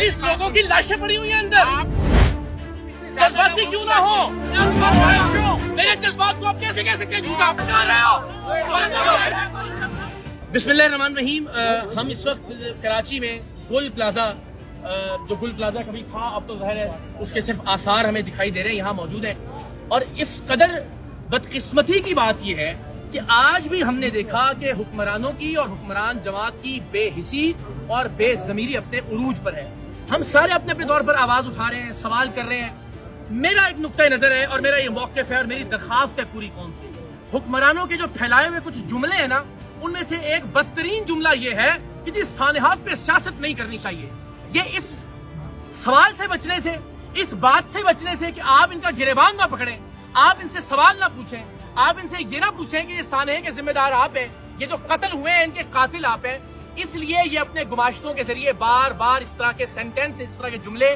40 लोगों की लाशें पड़ी हुई हैं अंदर। जज्बाती क्यों ना हो, मेरे जज्बात को आप कैसे कह सकते हैं झूठा? बता रहे हो। बिस्मिल्लाहिर्रहमानिर्रहीम। हम इस वक्त कराची में गुल प्लाजा, जो गुल प्लाजा कभी था अब तो ज़ाहिर है उसके सिर्फ आसार हमें दिखाई दे रहे हैं, यहाँ मौजूद हैं। और इस कदर बदकिस्मती की बात यह है कि आज भी हमने देखा कि हुक्मरानों की और हुक्मरान जमात की बेहिसी और बेज़मीरी अपने उरूज पर है। हम सारे अपने अपने तौर पर आवाज उठा रहे हैं, सवाल कर रहे हैं। मेरा एक नुक्ता नजर है और मेरा ये मौक़िफ़ है और मेरी दरख्वास्त है पूरी कौम से, हुक्मरानों के जो फैलाए हुए कुछ जुमले हैं ना, उनमें से एक बदतरीन जुमला ये है कि जी सानेहात पे सियासत नहीं करनी चाहिए। ये इस सवाल से बचने से, इस बात से बचने से कि आप इनका गिरेबान ना पकड़ें, आप इनसे सवाल ना पूछें, आप इनसे ये ना पूछें कि ये सानेह के जिम्मेदार आप हैं, ये जो कत्ल हुए हैं इनके कातिल आप हैं। इसलिए ये अपने गुमाश्तों के जरिए बार बार इस तरह के सेंटेंस, इस तरह के जुमले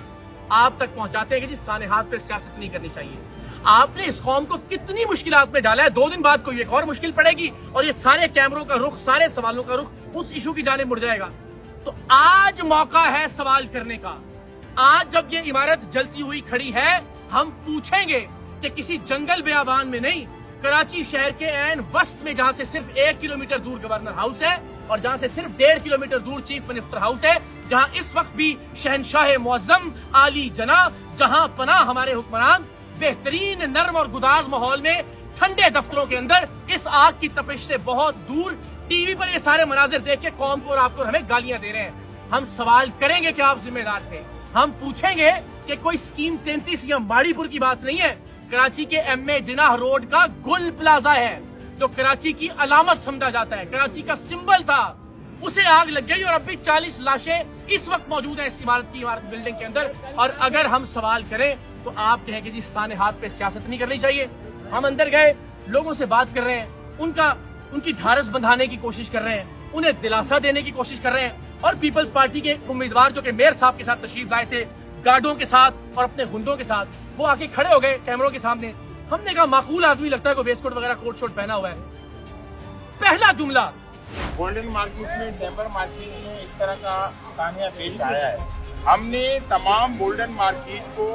आप तक पहुंचाते हैं कि जी सानेहात पे सियासत नहीं करनी चाहिए। आपने इस कौम को कितनी मुश्किलात में डाला है, 2 दिन बाद कोई एक और मुश्किल पड़ेगी और ये सारे कैमरों का रुख, सारे सवालों का रुख उस इशू की जाने मुड़ जाएगा। तो आज मौका है सवाल करने का। आज जब ये इमारत जलती हुई खड़ी है, हम पूछेंगे कि किसी जंगल बेआबान में नहीं, कराची शहर के ऐन वस्त में, जहां से सिर्फ 1 किलोमीटर दूर गवर्नर हाउस है और जहां से सिर्फ 1.5 किलोमीटर दूर चीफ मिनिस्टर हाउस है, जहां इस वक्त भी शहनशाह मुअज्जम आली जना जहां पनाह हमारे हुक्मरान बेहतरीन नर्म और गुदाज माहौल में ठंडे दफ्तरों के अंदर इस आग की तपिश से बहुत दूर टीवी पर ये सारे मनाजिर देख के कौम को और आपको हमें गालियां दे रहे हैं। हम सवाल करेंगे कि आप जिम्मेदार थे। हम पूछेंगे कि कोई स्कीम 33 या माड़ीपुर की बात नहीं है, कराची के एमए जिनाह रोड का गुल प्लाजा है जो कराची की अलामत समझा जाता है, कराची का सिंबल था। उसे आग लग गई और अब भी 40 लाशें इस वक्त मौजूद हैं इस इमारत बिल्डिंग के अंदर। और अगर हम सवाल करें तो आप कहें कि जी सानेहात पे सियासत नहीं करनी चाहिए। हम अंदर गए, लोगों से बात कर रहे हैं, उनकी ढारस बंधाने की कोशिश कर रहे हैं, उन्हें दिलासा देने की कोशिश कर रहे हैं। और पीपल्स पार्टी के उम्मीदवार जो कि मेयर साहब के साथ तशरीफ लाए थे, गार्डों के साथ और अपने गुंडों के साथ, वो आके खड़े हो गए कैमरों के सामने। हमने कहा माकूल आदमी लगता है, कोई वेस्ट कोट वगैरह कोट शोट पहना हुआ है। पहला जुमला, गोल्डन मार्केट में, टेम्बर मार्केट में इस तरह का सानिया पेश आया है। हमने तमाम गोल्डन मार्केट को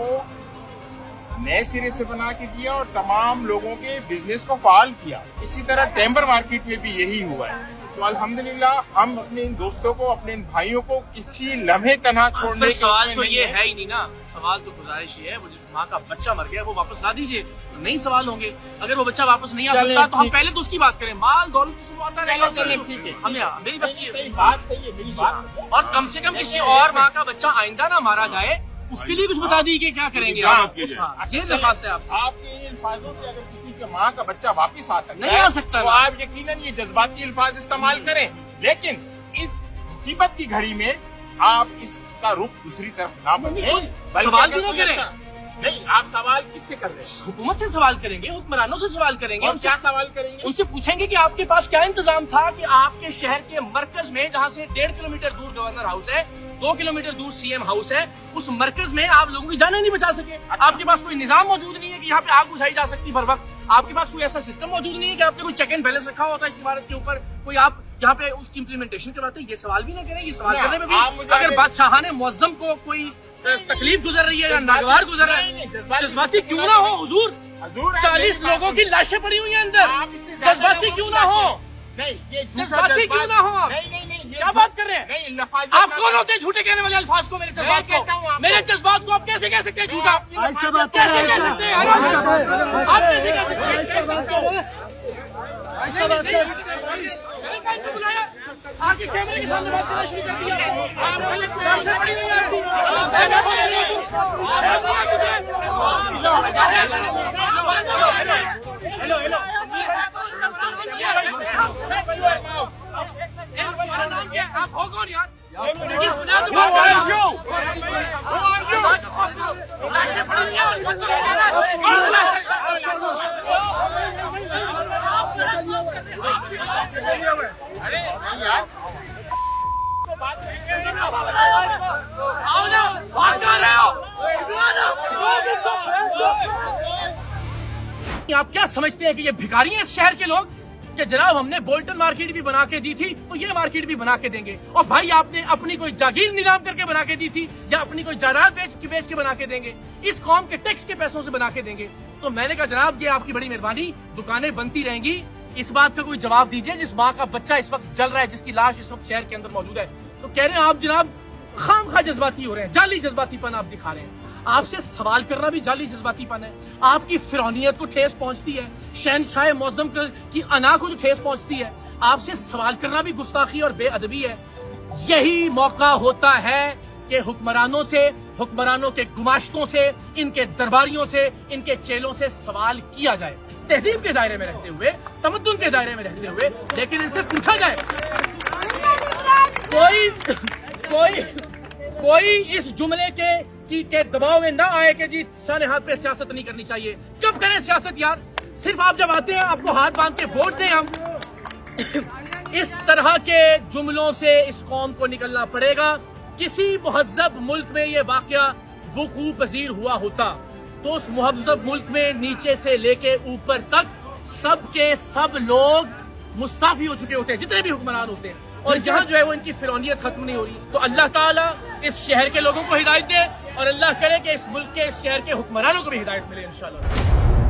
नए सिरे से बना के दिया और तमाम लोगों के बिजनेस को फाल किया। इसी तरह टेम्बर मार्केट में भी यही हुआ है। तो अल्हम्दुलिल्लाह हम अपने इन दोस्तों को, अपने इन भाइयों को किसी लम्हे तनहा छोड़ने का सवाल तो ये है ही नहीं ना। सवाल तो गुजारिश ही है, वो जिस माँ का बच्चा मर गया वो वापस ला दीजिए, तो नहीं सवाल होंगे। अगर वो बच्चा वापस नहीं आ सकता तो हम पहले तो उसकी बात करें। माल दौलत किसी को आता रहेगा, ठीक है, हम यहाँ मेरी बस बात सही है, मेरी बात। और कम से कम किसी और माँ का बच्चा आइंदा ना मारा जाए, उसके लिए कुछ बता दीजिए क्या करेंगे आप। ये दरख्वास्त है आपके इन अल्फाजों से अगर किसी के माँ का बच्चा वापस आ सकता नहीं आ सकता तो आप यकीनन ये जज्बाती अल्फाज इस्तेमाल करें, लेकिन इस मुसीबत की घड़ी में आप इसका रुख दूसरी तरफ ना बढ़ें। सवाल क्यों करें? नहीं, आप सवाल किससे कर रहे हैं? हुकूमत से सवाल करेंगे, हुक्मरानों से सवाल करेंगे। और क्या सवाल करेंगे? उनसे पूछेंगे कि आपके पास क्या इंतजाम था कि आपके शहर के मरकज में, जहाँ से 1.5 किलोमीटर दूर गवर्नर हाउस है, 2 किलोमीटर दूर सीएम हाउस है, उस मरकज में आप लोगों की जानें नहीं बचा सके। आपके पास कोई निजाम मौजूद नहीं है कि यहाँ पे आग बुझाई जा सकती बर वक्त। आपके पास कोई ऐसा सिस्टम मौजूद नहीं है कि आपने कोई चेक एंड बैलेंस रखा होता है इस इमारत के ऊपर, कोई आप यहाँ पे उसकी इम्प्लीमेंटेशन करवाते हैं। ये सवाल भी ना करें। ये सवाल करने में भी अगर बादशाहाने मुअज्जम को कोई तकलीफ गुजर रही है या नागवार गुजर रहा है, जज्बाती क्यों ना हो हुजूर। 40 लोगों की लाशें पड़ी हुई हैं अंदर, जज्बाती क्यों ना हो, जज्बाती क्यों ना हो। क्या बात कर रहे हैं आप? कौन होते हैं झूठे कहने वाले अल्फाज को, मेरे जज्बात को, मेरे जज्बात को आप कैसे कह सकते हैं झूठा? कैसे कह सकते हैं? आप कैसे कह सकते हैं? बुलाया आगे कैमरे के सामने बात करना शुरू कर दिया। हेलो हेलो, आप हो कौन यार? आओ ना, बात कर रहे हो। आप क्या समझते हैं कि ये भिखारी हैं इस शहर के लोग? کہ جناب ہم نے بولٹن مارکیٹ بھی بنا کے دی تھی تو یہ مارکیٹ بھی بنا کے دیں گے، اور بھائی آپ نے اپنی کوئی جاگیر نیلام کر کے بنا کے دی تھی یا اپنی کوئی جائیداد بیچ کے بنا کے دیں گے، اس قوم کے ٹیکس کے پیسوں سے بنا کے دیں گے۔ تو میں نے کہا جناب یہ آپ کی بڑی مہربانی، دکانیں بنتی رہیں گی، اس بات کا کوئی جواب دیجئے جس ماں کا بچہ اس وقت جل رہا ہے، جس کی لاش اس وقت شہر کے اندر موجود ہے۔ تو کہہ رہے ہیں آپ جناب خام خواہ جذباتی ہو رہے ہیں، جعلی جذباتی پن آپ دکھا رہے ہیں۔ آپ سے سوال کرنا بھی جعلی جذباتی پن ہے، آپ کی فرعونیت کو ٹھیس پہنچتی ہے، شہنشاہ معظم کی انا کو جو ٹھیس پہنچتی ہے، آپ سے سوال کرنا بھی گستاخی اور بے ادبی ہے۔ یہی موقع ہوتا ہے کہ حکمرانوں سے، حکمرانوں کے گماشتوں سے، ان کے درباریوں سے، ان کے چیلوں سے سوال کیا جائے، تہذیب کے دائرے میں رہتے ہوئے، تمدن کے دائرے میں رہتے ہوئے، لیکن ان سے پوچھا جائے۔ کوئی اس جملے کے دباؤ میں نہ آئے کہ جی سارے ہاتھ پہ سیاست نہیں کرنی چاہیے۔ کب کریں سیاست یار؟ صرف آپ جب آتے ہیں آپ کو ہاتھ باندھ کے ووٹ دیں ہم۔ اس طرح کے جملوں سے اس قوم کو نکلنا پڑے گا۔ کسی مہذب ملک میں یہ واقعہ وقوع پذیر ہوا ہوتا تو اس مہذب ملک میں نیچے سے لے کے اوپر تک سب کے سب لوگ مستعفی ہو چکے ہوتے ہیں، جتنے بھی حکمران ہوتے ہیں، اور یہاں جو ہے وہ ان کی فرعونیت ختم نہیں ہو رہی۔ تو اللہ تعالیٰ اس شہر کے لوگوں کو ہدایت دے، اور اللہ کرے کہ اس ملک کے، اس شہر کے حکمرانوں کو بھی ہدایت ملے انشاءاللہ۔